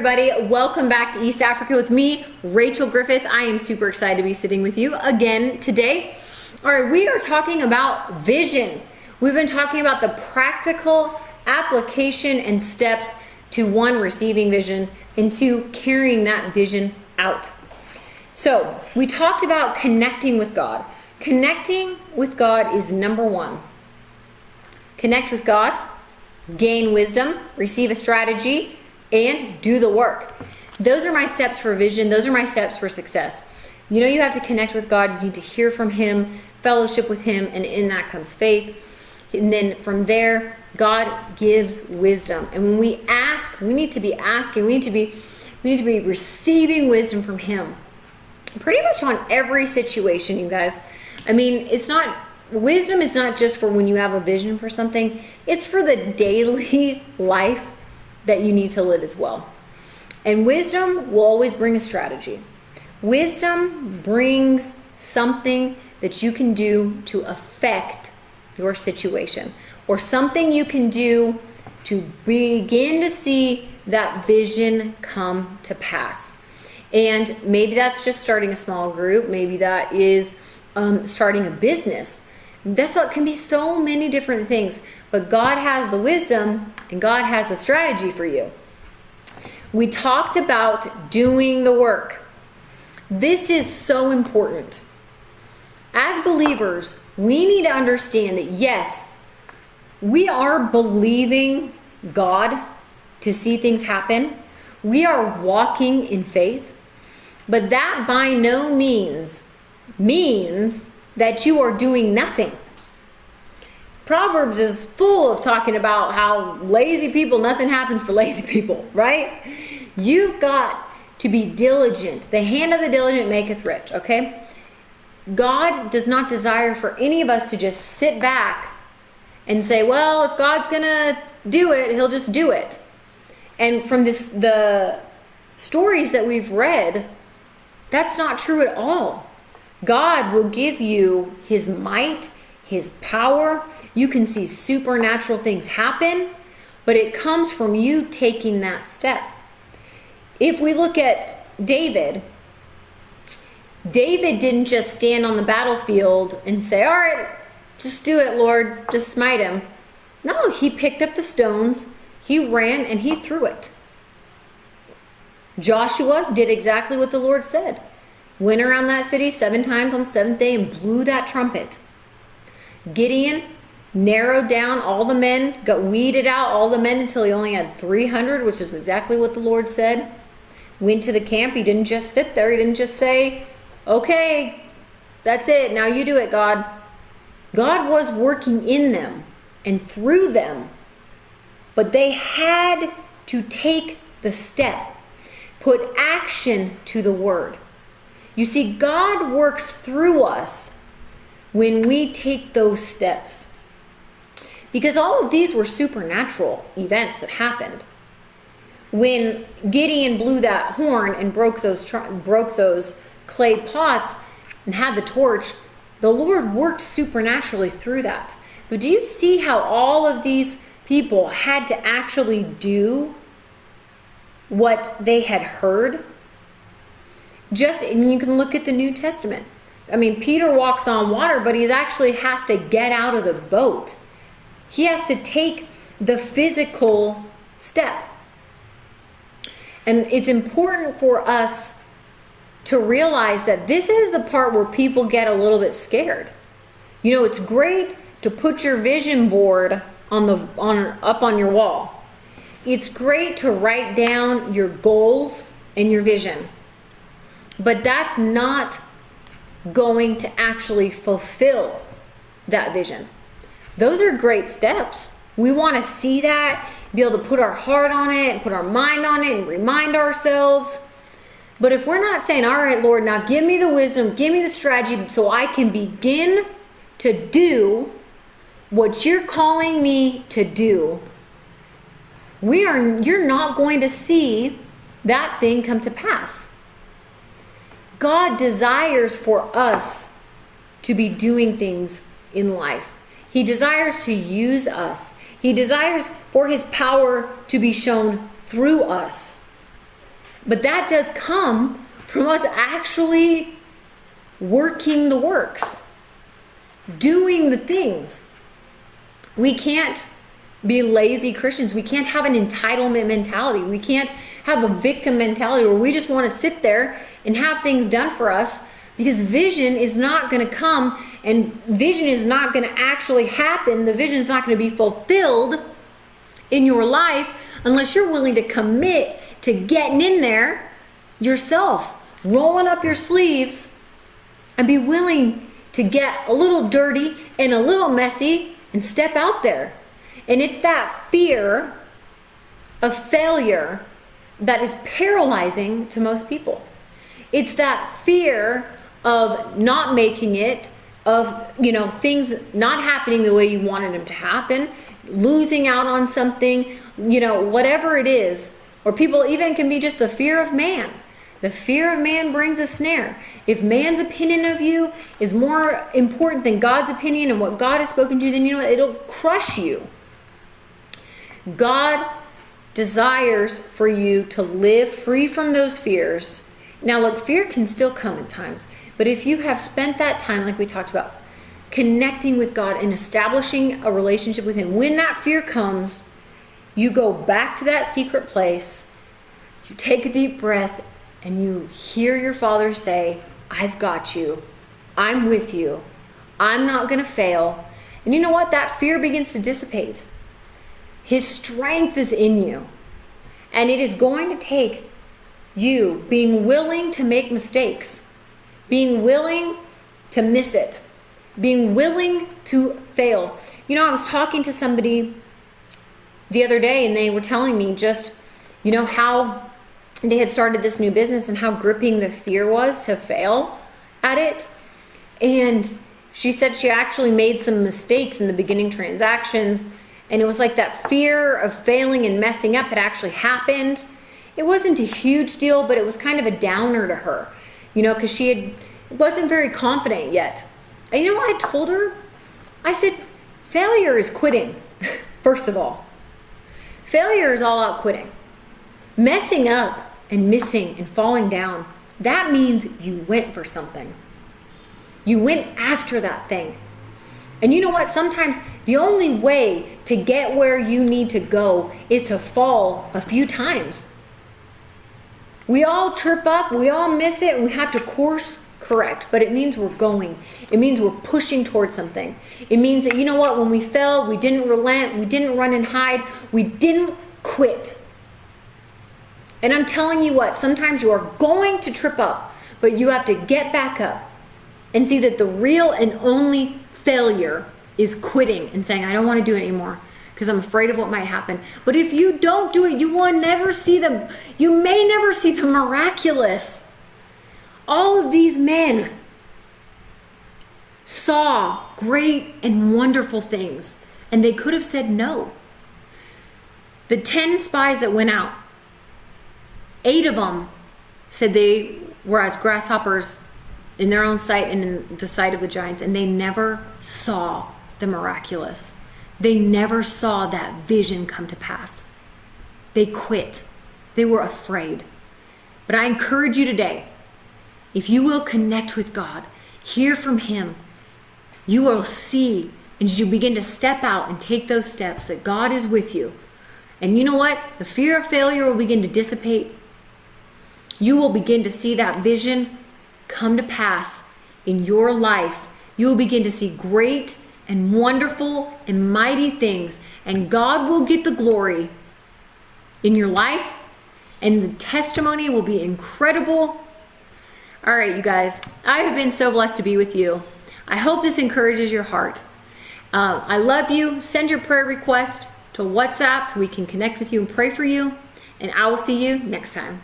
everybody. Welcome back to East Africa with me, Rachel Griffith. I am super excited to be sitting with you again today. All right, we are talking about vision. We've been talking about the practical application and steps to one, receiving vision, and two, carrying that vision out. So we talked about connecting with God. Connecting with God is number one. Connect with God, gain wisdom, receive a strategy, and do the work. Those are my steps for vision. Those are my steps for success. You know, you have to connect with God. You need to hear from Him, fellowship with Him, and in that comes faith. And then from there, God gives wisdom. And when we ask, we need to be asking. We need to be receiving wisdom from Him. Pretty much on every situation, you guys. I mean, wisdom is not just for when you have a vision for something. It's for the daily life that you need to live as well. And wisdom will always bring a strategy. Wisdom brings something that you can do to affect your situation, or something you can do to begin to see that vision come to pass. And maybe that's just starting a small group. Maybe that is starting a business. That's what can be so many different things. But God has the wisdom and God has the strategy for you. We talked about doing the work. This is so important. As believers, we need to understand that yes, we are believing God to see things happen. We are walking in faith. But that by no means means that you are doing nothing. Proverbs is full of talking about how lazy people, nothing happens for lazy people, right? You've got to be diligent. The hand of the diligent maketh rich, okay? God does not desire for any of us to just sit back and say, well, if God's gonna do it, He'll just do it. And from the stories that we've read, that's not true at all. God will give you His might, His power. You can see supernatural things happen, but it comes from you taking that step. If we look at David didn't just stand on the battlefield and say, all right, just do it, Lord, just smite him. No, he picked up the stones, he ran, and he threw it. Joshua did exactly what the Lord said. Went around that city 7 times on the 7th day and blew that trumpet. Gideon narrowed down all the men, weeded out all the men until he only had 300, which is exactly what the Lord said. Went to the camp. He didn't just sit there. He didn't just say, okay, that's it. Now you do it, God. God was working in them and through them, but they had to take the step, put action to the word. You see, God works through us when we take those steps. Because all of these were supernatural events that happened. When Gideon blew that horn and broke those clay pots and had the torch, the Lord worked supernaturally through that. But do you see how all of these people had to actually do what they had heard? And you can look at the New Testament. I mean, Peter walks on water, but he actually has to get out of the boat. He has to take the physical step. And it's important for us to realize that this is the part where people get a little bit scared. You know, it's great to put your vision board up on your wall. It's great to write down your goals and your vision. But that's not going to actually fulfill that vision. Those are great steps. We want to see that, be able to put our heart on it, and put our mind on it, and remind ourselves. But if we're not saying, all right, Lord, now give me the wisdom, give me the strategy so I can begin to do what you're calling me to do, you're not going to see that thing come to pass. God desires for us to be doing things in life. He desires to use us. He desires for His power to be shown through us. But that does come from us actually working the works, doing the things. We can't be lazy Christians. We can't have an entitlement mentality. We can't have a victim mentality where we just want to sit there and have things done for us, because vision is not going to come, and vision is not going to actually happen. The vision is not going to be fulfilled in your life unless you're willing to commit to getting in there yourself, rolling up your sleeves, and be willing to get a little dirty and a little messy and step out there. And it's that fear of failure that is paralyzing to most people. It's that fear of not making it, of, things not happening the way you wanted them to happen, losing out on something, whatever it is. Or people even can be just the fear of man. The fear of man brings a snare. If man's opinion of you is more important than God's opinion and what God has spoken to you, then it'll crush you. God desires for you to live free from those fears. Now look, fear can still come at times, but if you have spent that time, like we talked about, connecting with God and establishing a relationship with Him, when that fear comes, you go back to that secret place, you take a deep breath, and you hear your Father say, I've got you. I'm with you. I'm not going to fail. And you know what? That fear begins to dissipate. His strength is in you. And it is going to take you being willing to make mistakes, being willing to miss it, being willing to fail. I was talking to somebody the other day, and they were telling me just, how they had started this new business and how gripping the fear was to fail at it. And she said she actually made some mistakes in the beginning transactions, and it was like that fear of failing and messing up had actually happened. It wasn't a huge deal, but it was kind of a downer to her, because she wasn't very confident yet. And what I told her? I said, failure is quitting, first of all. Failure is all out quitting. Messing up and missing and falling down, that means you went for something. You went after that thing. And you know what? Sometimes the only way to get where you need to go is to fall a few times. We all trip up, we all miss it, and we have to course correct, but it means we're going. It means we're pushing towards something. It means that, when we fell, we didn't relent, we didn't run and hide, we didn't quit. And I'm telling you what, sometimes you are going to trip up, but you have to get back up and see that the real and only failure is quitting and saying, I don't want to do it anymore because I'm afraid of what might happen. But if you don't do it, you will never see you may never see the miraculous. All of these men saw great and wonderful things, and they could have said no. The 10 spies that went out, 8 of them said they were as grasshoppers in their own sight and in the sight of the giants, and they never saw the miraculous. They never saw that vision come to pass. They quit. They were afraid. But I encourage you today, if you will connect with God, hear from Him, you will see, and as you begin to step out and take those steps, that God is with you. And you know what? The fear of failure will begin to dissipate. You will begin to see that vision come to pass in your life. You will begin to see great and wonderful and mighty things, and God will get the glory in your life, and the testimony will be incredible. All right, you guys, I have been so blessed to be with you. I hope this encourages your heart. I love you. Send your prayer request to WhatsApp so we can connect with you and pray for you, and I will see you next time.